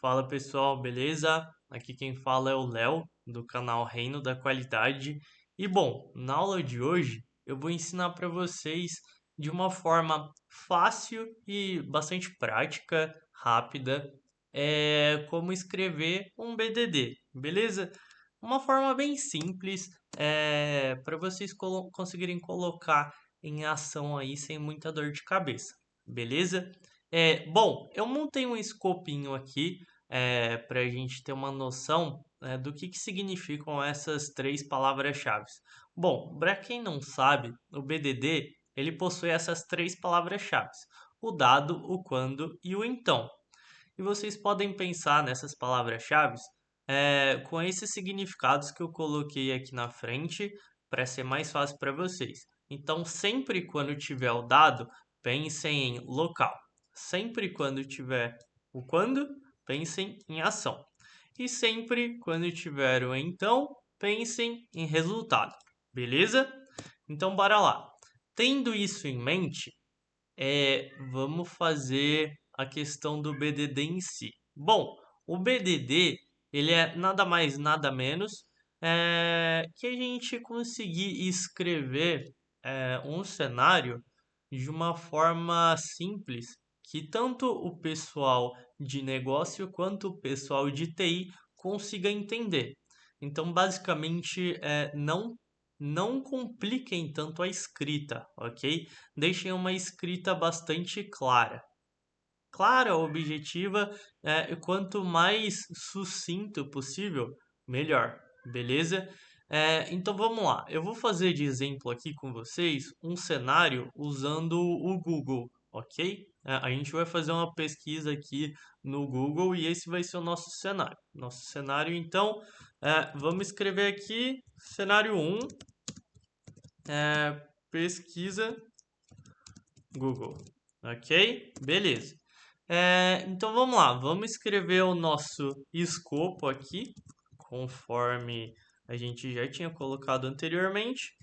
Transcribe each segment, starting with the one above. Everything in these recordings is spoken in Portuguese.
Fala pessoal, beleza? Aqui quem fala é o Léo, do canal Reino da Qualidade. E bom, na aula de hoje eu vou ensinar para vocês de uma forma fácil e bastante prática, rápida, como escrever um BDD, beleza? Uma forma bem simples, para vocês conseguirem colocar em ação aí sem muita dor de cabeça, beleza? Bom, eu montei um escopinho aqui para a gente ter uma noção do que significam essas três palavras-chave. Bom, para quem não sabe, o BDD ele possui essas três palavras-chave: o dado, o quando e o então. E vocês podem pensar nessas palavras-chave com esses significados que eu coloquei aqui na frente para ser mais fácil para vocês. Então, sempre quando tiver o dado, pensem em local. Sempre quando tiver o quando, pensem em ação. E sempre quando tiver o então, pensem em resultado. Beleza? Então, bora lá. Tendo isso em mente, vamos fazer a questão do BDD em si. Bom, o BDD ele é nada mais nada menos que a gente conseguir escrever um cenário de uma forma simples que tanto o pessoal de negócio quanto o pessoal de TI consiga entender. Então, basicamente, não compliquem tanto a escrita, ok? Deixem uma escrita bastante clara. Clara, objetiva, e quanto mais sucinto possível, melhor, beleza? Então vamos lá, eu vou fazer de exemplo aqui com vocês um cenário usando o Google, ok? A gente vai fazer uma pesquisa aqui no Google e esse vai ser o nosso cenário. Nosso cenário, então, vamos escrever aqui cenário 1, pesquisa Google, ok? Beleza. Então vamos lá, vamos escrever o nosso escopo aqui, conforme a gente já tinha colocado anteriormente.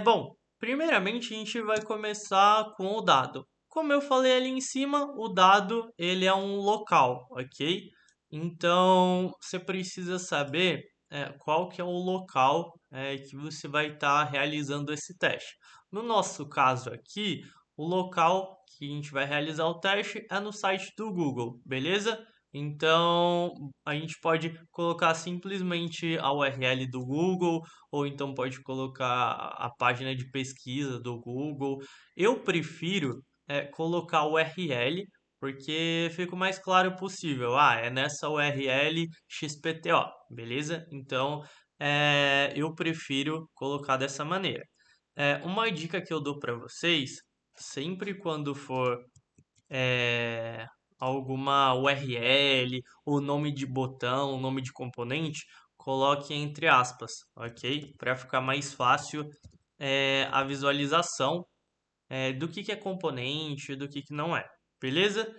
Bom, primeiramente a gente vai começar com o dado. Como eu falei ali em cima, o dado ele é um local, ok? Então você precisa saber qual que é o local que você vai estar realizando esse teste. No nosso caso aqui, o local que a gente vai realizar o teste é no site do Google, beleza? Então a gente pode colocar simplesmente a URL do Google ou então pode colocar a página de pesquisa do Google. Eu prefiro colocar o URL porque fica o mais claro possível. É nessa URL XPTO, beleza? Então eu prefiro colocar dessa maneira. Uma dica que eu dou para vocês, sempre quando for é, alguma URL, o nome de botão, o nome de componente, coloque entre aspas, ok? Para ficar mais fácil a visualização do que é componente, do que não é, beleza?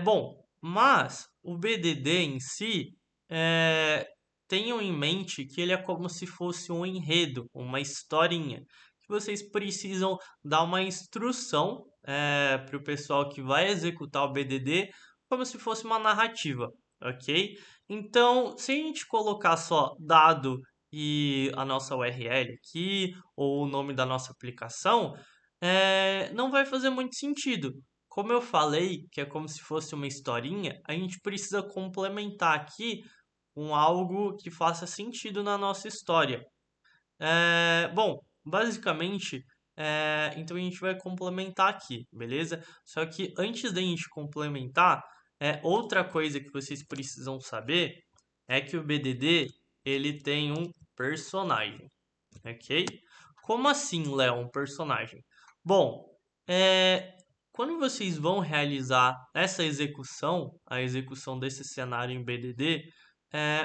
Bom, mas o BDD em si, é, tenham em mente que ele é como se fosse um enredo, uma historinha, que vocês precisam dar uma instrução para o pessoal que vai executar o BDD, como se fosse uma narrativa, ok? Então, se a gente colocar só dado e a nossa URL aqui, ou o nome da nossa aplicação, não vai fazer muito sentido. Como eu falei, que é como se fosse uma historinha, a gente precisa complementar aqui com algo que faça sentido na nossa história. Bom, basicamente, então a gente vai complementar aqui, beleza? Só que antes da gente complementar, outra coisa que vocês precisam saber é que o BDD ele tem um personagem, ok? Como assim, Léo, um personagem? Bom, é, quando vocês vão realizar essa execução, a execução desse cenário em BDD,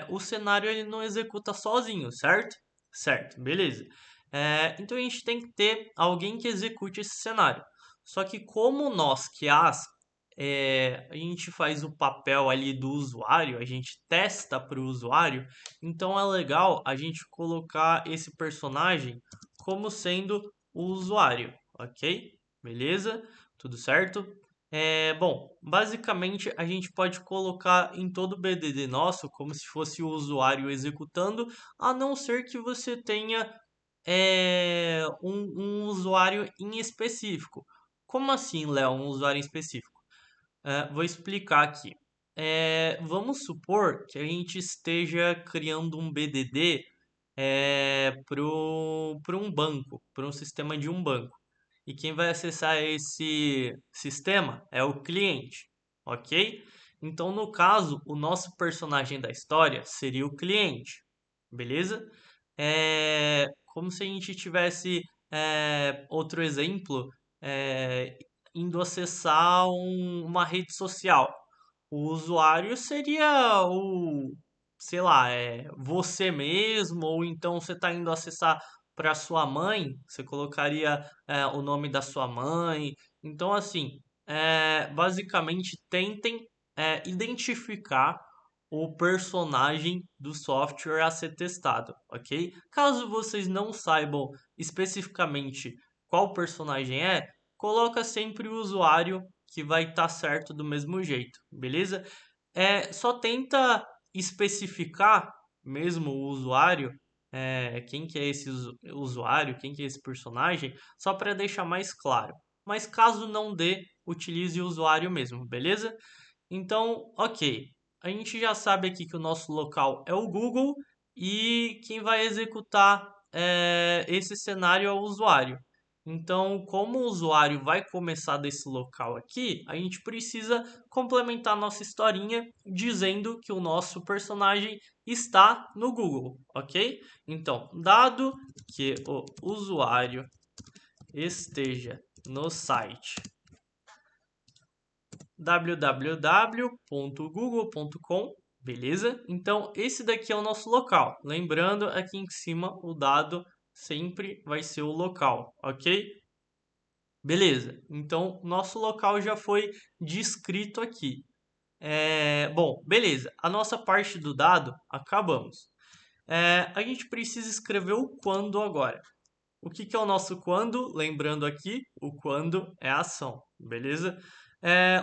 o cenário ele não executa sozinho, certo? Certo, beleza. Então a gente tem que ter alguém que execute esse cenário. Só que como nós, QAs, a gente faz o papel ali do usuário, a gente testa para o usuário, então é legal a gente colocar esse personagem como sendo o usuário, ok? Beleza? Tudo certo? Bom, basicamente a gente pode colocar em todo o BDD nosso como se fosse o usuário executando, a não ser que você tenha um usuário em específico. Como assim, Léo, um usuário em específico? Vou explicar aqui. Vamos supor que a gente esteja criando um BDD para um banco, para um sistema de um banco. E quem vai acessar esse sistema é o cliente, ok? Então, no caso, o nosso personagem da história seria o cliente, beleza? Como se a gente tivesse outro exemplo, é, indo acessar uma rede social. O usuário seria sei lá, você mesmo, ou então você está indo acessar para sua mãe, você colocaria o nome da sua mãe. Então, assim, basicamente tentem identificar o personagem do software a ser testado, ok? Caso vocês não saibam especificamente qual personagem coloca sempre o usuário que vai estar certo do mesmo jeito, beleza? Só tenta especificar mesmo o usuário, quem que é esse usuário, quem que é esse personagem, só para deixar mais claro. Mas caso não dê, utilize o usuário mesmo, beleza? Então, ok. A gente já sabe aqui que o nosso local é o Google e quem vai executar esse cenário é o usuário. Então, como o usuário vai começar desse local aqui, a gente precisa complementar nossa historinha dizendo que o nosso personagem está no Google, ok? Então, dado que o usuário esteja no site www.google.com, beleza? Então, esse daqui é o nosso local. Lembrando, aqui em cima, o dado sempre vai ser o local, ok? Beleza, então nosso local já foi descrito aqui. Bom, beleza, a nossa parte do dado acabamos. A gente precisa escrever o quando agora. O que, que é o nosso quando? Lembrando aqui, o quando é a ação, beleza?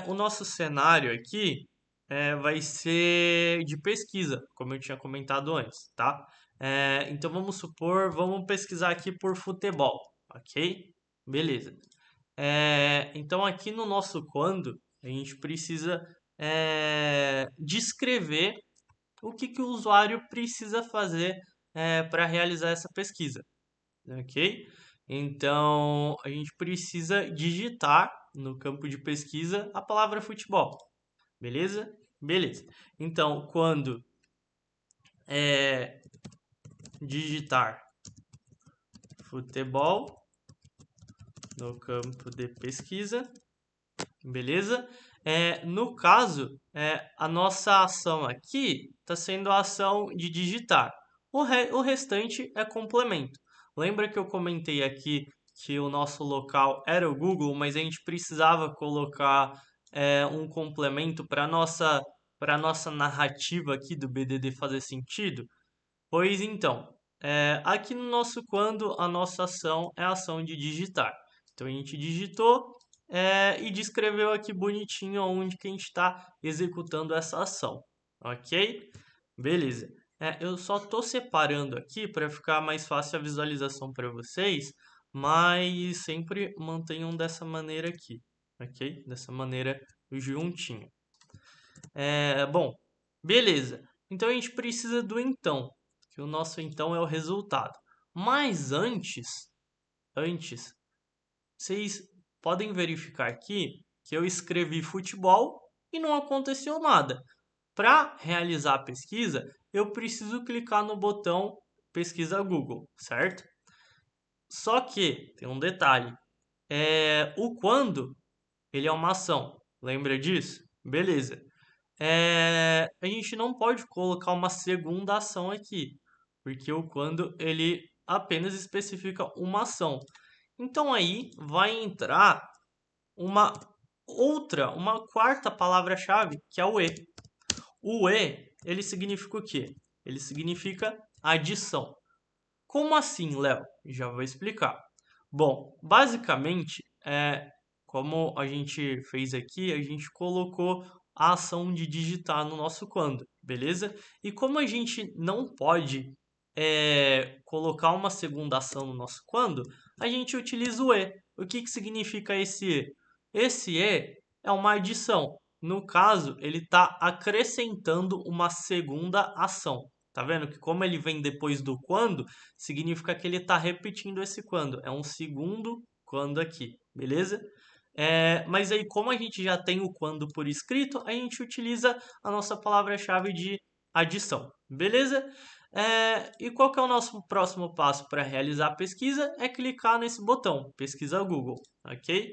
O nosso cenário aqui vai ser de pesquisa, como eu tinha comentado antes, tá? Então vamos supor, vamos pesquisar aqui por futebol, ok? Beleza. Então, aqui no nosso quando, a gente precisa descrever o que, que o usuário precisa fazer para realizar essa pesquisa, ok? Então, a gente precisa digitar no campo de pesquisa a palavra futebol, beleza? Beleza. Então, quando digitar futebol no campo de pesquisa, beleza? No caso, a nossa ação aqui está sendo a ação de digitar. O restante é complemento. Lembra que eu comentei aqui que o nosso local era o Google, mas a gente precisava colocar um complemento para nossa narrativa aqui do BDD fazer sentido? Pois então, aqui no nosso quando, a nossa ação é a ação de digitar. Então a gente digitou e descreveu aqui bonitinho onde que a gente está executando essa ação, ok? Beleza. Eu só estou separando aqui para ficar mais fácil a visualização para vocês, mas sempre mantenham dessa maneira aqui, ok? Dessa maneira juntinho. Bom, beleza. Então a gente precisa do então, que o nosso então é o resultado. Mas antes, vocês podem verificar aqui que eu escrevi futebol e não aconteceu nada. Para realizar a pesquisa, eu preciso clicar no botão pesquisa Google, certo? Só que tem um detalhe. O quando ele é uma ação. Lembra disso? Beleza. A gente não pode colocar uma segunda ação aqui, porque o quando ele apenas especifica uma ação. Então aí vai entrar uma uma quarta palavra-chave, que é o e. O e, ele significa o quê? Ele significa adição. Como assim, Léo? Já vou explicar. Bom, basicamente, como a gente fez aqui, a gente colocou a ação de digitar no nosso quando, beleza? E como a gente não pode colocar uma segunda ação no nosso quando, a gente utiliza o e. O que que significa esse e? Esse e é uma adição. No caso, ele está acrescentando uma segunda ação. Tá vendo que como ele vem depois do quando, significa que ele está repetindo esse quando. É um segundo quando aqui, beleza? Mas aí, como a gente já tem o quando por escrito, a gente utiliza a nossa palavra-chave de adição, beleza? E qual que é o nosso próximo passo para realizar a pesquisa? É clicar nesse botão, pesquisa Google, ok?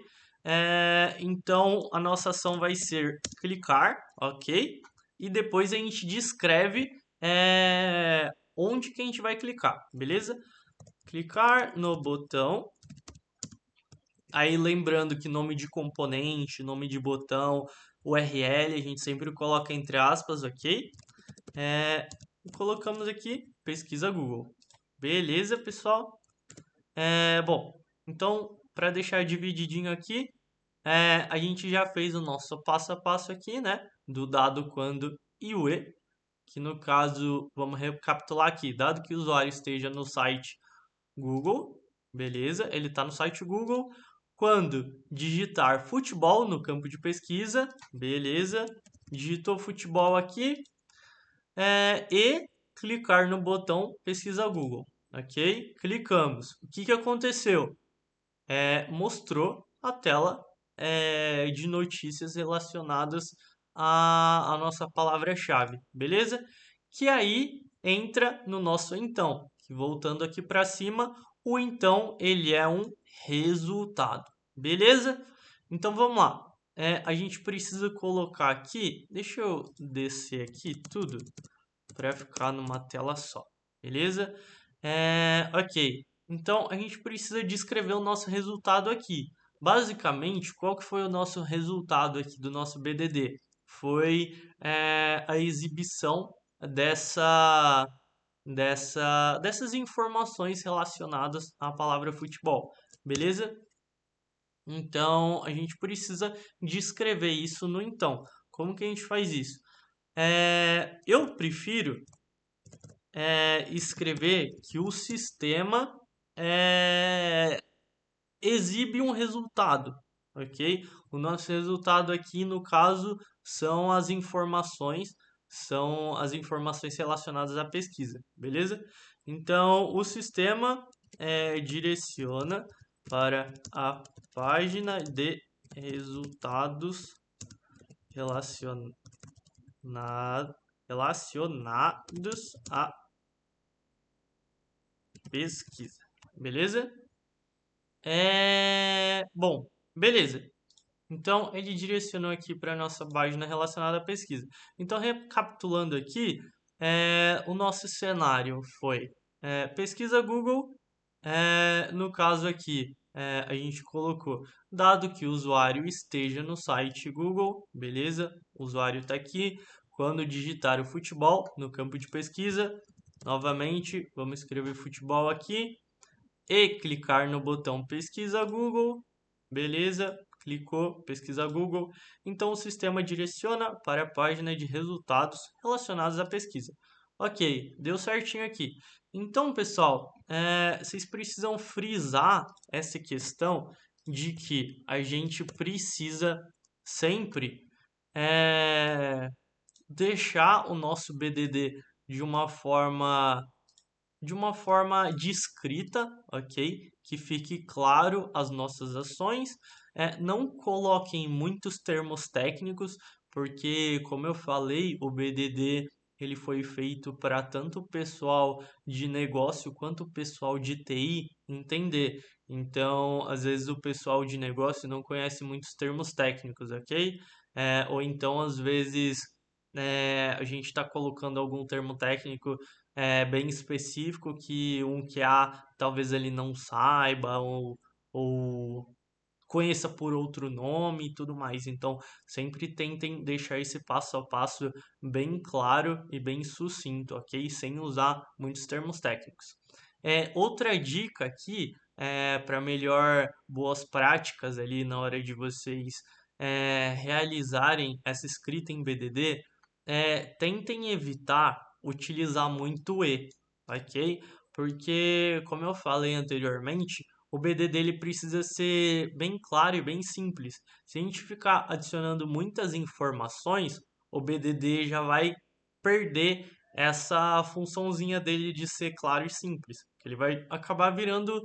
Então, a nossa ação vai ser clicar, ok? E depois a gente descreve onde que a gente vai clicar, beleza? Clicar no botão. Aí lembrando que nome de componente, nome de botão, URL, a gente sempre coloca entre aspas, ok? Colocamos aqui pesquisa Google. Beleza, pessoal? Bom, então para deixar divididinho aqui, a gente já fez o nosso passo a passo aqui, né? Do dado, quando e o e, que no caso, vamos recapitular aqui, dado que o usuário esteja no site Google, beleza? Ele está no site Google. Quando digitar futebol no campo de pesquisa, beleza? Digitou futebol aqui e clicar no botão pesquisa Google, ok? Clicamos. O que que aconteceu? Mostrou a tela de notícias relacionadas à nossa palavra-chave, beleza? Que aí entra no nosso então. Que voltando aqui para cima, o então ele é um resultado, beleza? Então vamos lá. A gente precisa colocar aqui, deixa eu descer aqui tudo para ficar numa tela só, beleza? Ok. Então a gente precisa descrever o nosso resultado aqui. Basicamente, qual que foi o nosso resultado aqui do nosso BDD? Foi a exibição dessas informações relacionadas à palavra futebol, beleza? Então a gente precisa descrever isso no então. Como que a gente faz isso? Eu prefiro escrever que o sistema exibe um resultado, ok? O nosso resultado aqui, no caso, são as informações relacionadas à pesquisa, beleza? Então, o sistema direciona para a página de resultados relaciona- relacionados à pesquisa, beleza? Bom, beleza. Então, ele direcionou aqui para a nossa página relacionada à pesquisa. Então, recapitulando aqui, o nosso cenário foi pesquisa Google. No caso aqui, a gente colocou, dado que o usuário esteja no site Google, beleza? O usuário está aqui. Quando digitar o futebol no campo de pesquisa, novamente, vamos escrever futebol aqui e clicar no botão pesquisa Google, beleza? Clicou, pesquisa Google. Então o sistema direciona para a página de resultados relacionados à pesquisa. Ok, deu certinho aqui. Então, pessoal, vocês precisam frisar essa questão de que a gente precisa sempre deixar o nosso BDD de uma forma descrita, ok? Que fique claro as nossas ações. Não coloquem muitos termos técnicos, porque, como eu falei, o BDD ele foi feito para tanto o pessoal de negócio quanto o pessoal de TI entender. Então, às vezes o pessoal de negócio não conhece muitos termos técnicos, ok? Ou então, às vezes, a gente está colocando algum termo técnico bem específico que um QA talvez ele não saiba ou conheça por outro nome e tudo mais. Então, sempre tentem deixar esse passo a passo bem claro e bem sucinto, ok? Sem usar muitos termos técnicos. Outra dica aqui para melhor boas práticas ali na hora de vocês realizarem essa escrita em BDD, tentem evitar utilizar muito o e, ok? Porque, como eu falei anteriormente, o BDD ele precisa ser bem claro e bem simples. Se a gente ficar adicionando muitas informações, o BDD já vai perder essa funçãozinha dele de ser claro e simples. Ele vai acabar virando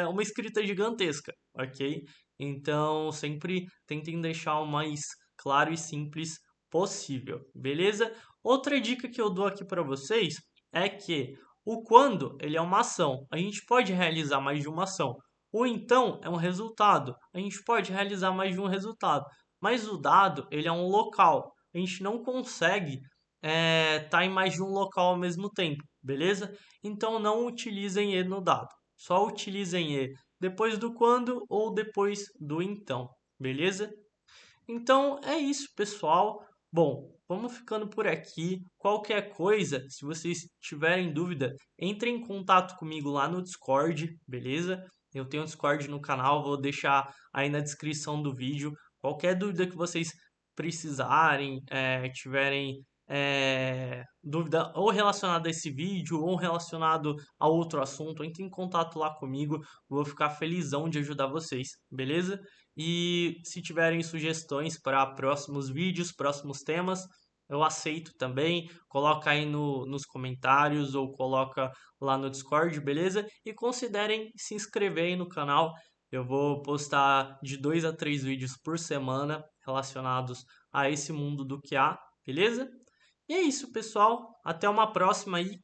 uma escrita gigantesca, ok? Então, sempre tentem deixar o mais claro e simples possível, beleza? Outra dica que eu dou aqui para vocês é que o quando ele é uma ação, a gente pode realizar mais de uma ação. O então é um resultado, a gente pode realizar mais de um resultado. Mas o dado ele é um local, a gente não consegue estar em mais de um local ao mesmo tempo, beleza? Então não utilizem e no dado, só utilizem e depois do quando ou depois do então, beleza? Então é isso, pessoal. Bom, vamos ficando por aqui. Qualquer coisa, se vocês tiverem dúvida, entrem em contato comigo lá no Discord, beleza? Eu tenho um Discord no canal, vou deixar aí na descrição do vídeo. Qualquer dúvida que vocês precisarem, tiverem dúvida ou relacionada a esse vídeo ou relacionado a outro assunto, entre em contato lá comigo. Vou ficar felizão de ajudar vocês, beleza? E se tiverem sugestões para próximos vídeos, próximos temas, eu aceito também. Coloca aí nos comentários ou coloca lá no Discord, beleza? E considerem se inscrever aí no canal. Eu vou postar de 2 a 3 vídeos por semana relacionados a esse mundo do QA, beleza? E é isso, pessoal. Até uma próxima aí.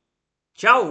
Tchau!